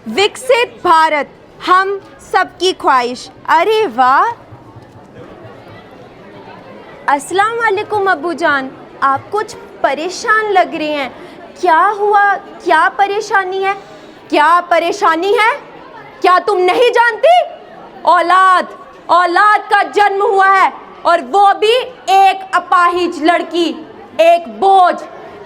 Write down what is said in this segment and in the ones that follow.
विकसित भारत हम सबकी ख्वाहिश। अरे वाह। अस्सलाम वालेकुम अब्बू जान, आप कुछ परेशान लग रही हैं। क्या हुआ? क्या परेशानी है? क्या परेशानी है? क्या तुम नहीं जानती? औलाद औलाद का जन्म हुआ है, और वो भी एक अपाहिज लड़की, एक बोझ।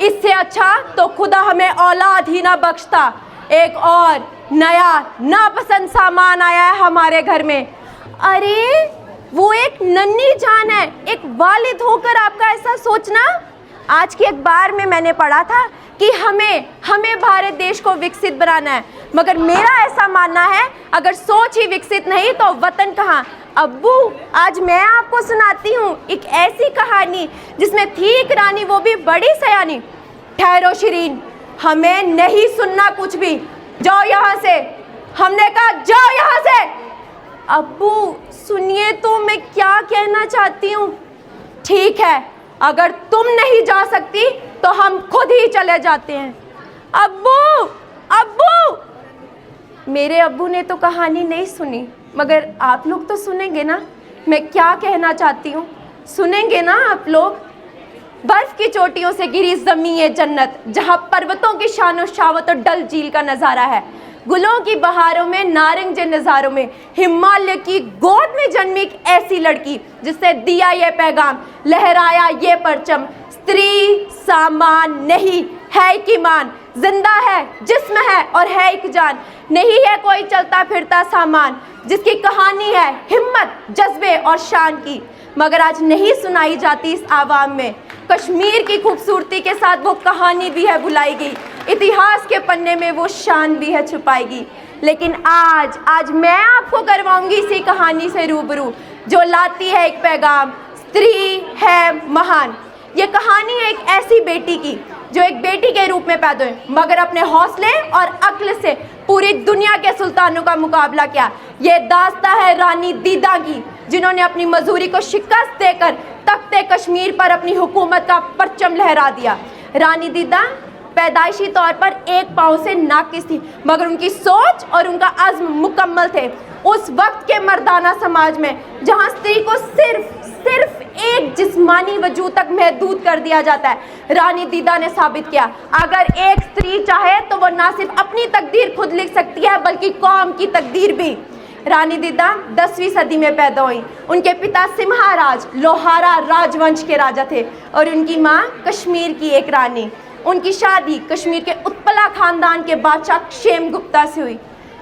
इससे अच्छा तो खुदा हमें औलाद ही ना बख्शता। एक और नया नापसंद सामान आया है हमारे घर में। अरे वो एक नन्ही जान है। एक वालिद होकर आपका ऐसा सोचना। आज के अखबार में मैंने पढ़ा था कि हमें भारत देश को विकसित बनाना है, मगर मेरा ऐसा मानना है अगर सोच ही विकसित नहीं तो वतन कहाँ। अब्बू, आज मैं आपको सुनाती हूँ एक ऐसी कहानी जिसमें थी एक रानी, वो भी बड़ी सयानी। ठहरो शिरीन, हमें नहीं सुनना कुछ भी। जाओ यहाँ से, हमने कहा जाओ यहाँ से। अब्बू सुनिए तो मैं क्या कहना चाहती हूँ। ठीक है, अगर तुम नहीं जा सकती तो हम खुद ही चले जाते हैं। अब्बू अब्बू। मेरे अब्बू ने तो कहानी नहीं सुनी, मगर आप लोग तो सुनेंगे ना मैं क्या कहना चाहती हूँ। सुनेंगे ना आप लोग। बर्फ की चोटियों से घिरी ज़मीं ये जन्नत, जहाँ पर्वतों की शानो शावत और डल झील का नज़ारा है। गुलों की बहारों में, नारंगे नज़ारों में, हिमालय की गोद में जन्मी एक ऐसी लड़की जिससे दिया ये पैगाम, लहराया ये परचम। स्त्री सामान नहीं है एक ईमान, जिंदा है, जिस्म है और है एक जान। नहीं है कोई चलता फिरता सामान जिसकी कहानी है हिम्मत, जज्बे और शान की, मगर आज नहीं सुनाई जाती इस आवाम में। कश्मीर की खूबसूरती के साथ वो कहानी भी है भुलाई गई, इतिहास के पन्ने में वो शान भी है छुपाई। लेकिन आज मैं आपको करवाऊंगी इसी कहानी से रूबरू, जो लाती है एक पैगाम, स्त्री है महान। ये कहानी है एक ऐसी बेटी की जो एक बेटी के रूप में पैदा हुई, मगर अपने हौसले और अक्ल से पूरी दुनिया के सुल्तानों का मुकाबला किया। ये दास्तां है रानी दीदा की, जिन्होंने अपनी मजूरी को शिकस्त देकर तख्ते कश्मीर पर अपनी हुकूमत का परचम लहरा दिया। रानी दीदा पैदाइशी तौर पर एक पाँव से नाकिस थी, मगर उनकी सोच और उनका अज़्म मुकम्मल थे। उस वक्त के मर्दाना समाज में जहां स्त्री को सिर्फ एक जिस्मानी वजूद तक महदूद कर दिया जाता है, रानी दीदा ने साबित किया अगर एक स्त्री चाहे तो वो ना सिर्फ अपनी तकदीर खुद लिख सकती है बल्कि कौम की तकदीर भी। रानी दीदा 10वीं सदी में पैदा हुई। उनके पिता सिम्हाराज लोहारा राजवंश के राजा थे और उनकी माँ कश्मीर की एक रानी। उनकी शादी कश्मीर के उत्पला खानदान के बादशाह क्षेम गुप्ता से हुई,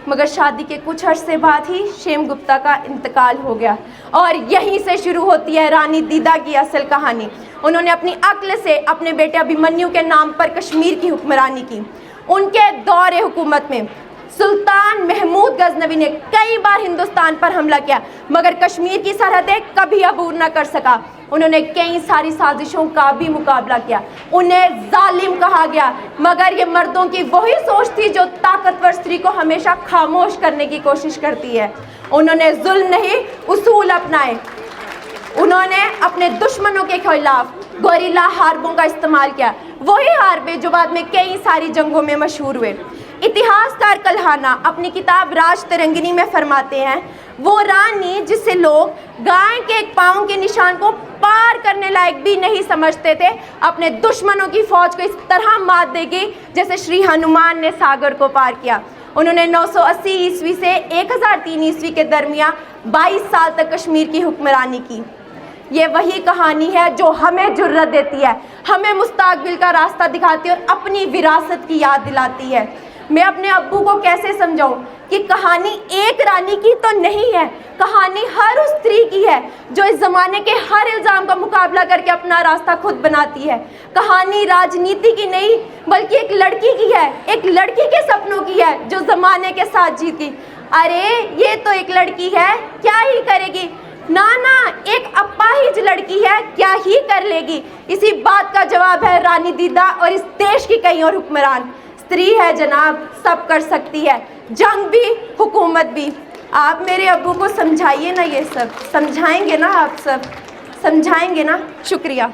मगर शादी के कुछ अरसे बाद ही क्षेम गुप्ता का इंतकाल हो गया। और यहीं से शुरू होती है रानी दीदा की असल कहानी। उन्होंने अपनी अक्ल से अपने बेटे अभिमन्यु के नाम पर कश्मीर की हुक्मरानी की। उनके दौरे हुकूमत में सुल्तान महमूद गजनवी ने कई बार हिंदुस्तान पर हमला किया, मगर कश्मीर की सरहदें कभी अबूर न कर सका। उन्होंने कई सारी साजिशों का भी मुकाबला किया। उन्हें जालिम कहा गया, मगर ये मर्दों की वही सोच थी जो ताकतवर स्त्री को हमेशा खामोश करने की कोशिश करती है। उन्होंने जुल्म नहीं, उसूल अपनाए। उन्होंने अपने दुश्मनों के खिलाफ गोरिल्ला हार्बों का इस्तेमाल किया, वही हार्बे जो बाद में कई सारी जंगों में मशहूर हुए। इतिहासकार कल्हाना अपनी किताब राज तरंगिनी में फरमाते हैं, वो रानी जिसे लोग गाय के एक पाँव के निशान को पार करने लायक भी नहीं समझते थे, अपने दुश्मनों की फौज को इस तरह मात देगी जैसे श्री हनुमान ने सागर को पार किया। उन्होंने 980 ईस्वी से 1003 ईस्वी के दरमियान 22 साल तक कश्मीर की हुक्मरानी की। ये वही कहानी है जो हमें जुर्रत देती है, हमें मुस्तकबिल का रास्ता दिखाती है और अपनी विरासत की याद दिलाती है। मैं अपने अब्बू को कैसे समझाऊं कि कहानी एक रानी की तो नहीं है, कहानी हर उस स्त्री की है जो इस ज़माने के हर इल्ज़ाम का मुकाबला करके अपना रास्ता खुद बनाती है। कहानी राजनीति की नहीं बल्कि एक लड़की की है, एक लड़की के सपनों की है जो ज़माने के साथ जीती। अरे ये तो एक लड़की है, क्या ही करेगी? ना, एक अपाहिज लड़की है, क्या ही कर लेगी? इसी बात का जवाब है रानी दीदा और इस देश की कई और हुक्मरान। स्त्री है जनाब, सब कर सकती है, जंग भी हुकूमत भी। आप मेरे अब्बू को समझाइए ना, ये सब समझाएंगे ना, आप सब समझाएंगे ना। शुक्रिया।